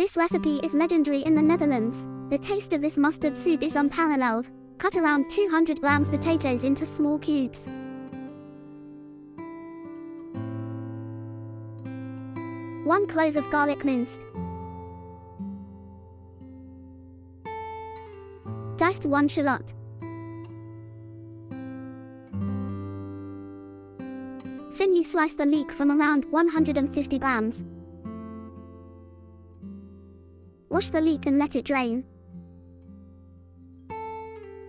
This recipe is legendary in the Netherlands. The taste of this mustard soup is unparalleled. Cut around 200 grams potatoes into small cubes. One clove of garlic minced. Diced 1 shallot. Thinly slice the leek from around 150 grams. Wash the leek and let it drain.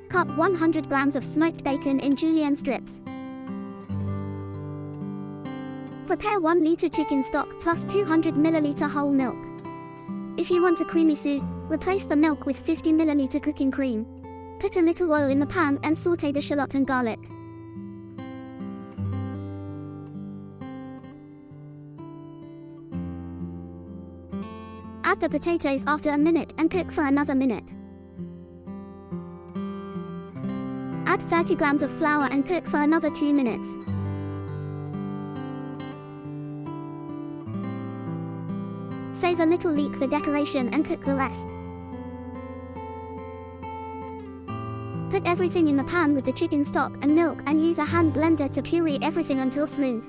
Cut 100 grams of smoked bacon in julienne strips. Prepare 1 liter chicken stock plus 200 milliliter whole milk. If you want a creamy soup, replace the milk with 50 milliliter cooking cream. Put a little oil in the pan and saute the shallot and garlic. Add the potatoes after a minute and cook for another minute. Add 30 grams of flour and cook for another 2 minutes. Save a little leek for decoration and cook the rest. Put everything in the pan with the chicken stock and milk and use a hand blender to puree everything until smooth.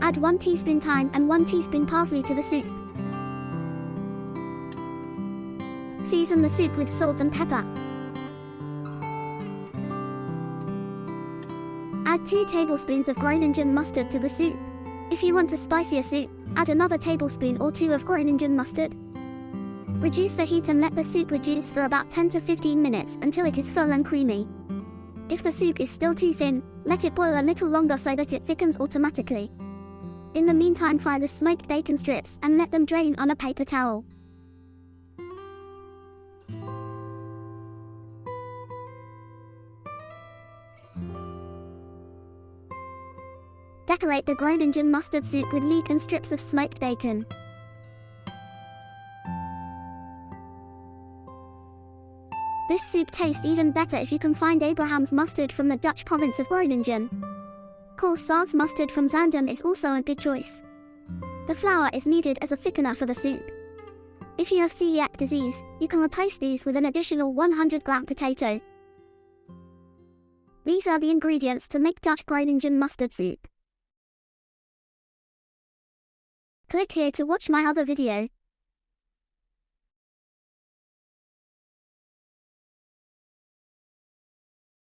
Add 1 teaspoon thyme and 1 teaspoon parsley to the soup. Season the soup with salt and pepper. Add 2 tablespoons of Groningen mustard to the soup. If you want a spicier soup, add another tablespoon or 2 of Groningen mustard. Reduce the heat and let the soup reduce for about 10 to 15 minutes until it is full and creamy. If the soup is still too thin, let it boil a little longer so that it thickens automatically. In the meantime, fry the smoked bacon strips and let them drain on a paper towel. Decorate the Groningen mustard soup with leek and strips of smoked bacon. This soup tastes even better if you can find Abraham's mustard from the Dutch province of Groningen. Coarse Saar's mustard from Zaandam is also a good choice. The flour is needed as a thickener for the soup. If you have celiac disease, you can replace these with an additional 100 gram potato. These are the ingredients to make Dutch Groningen mustard soup. Click here to watch my other video.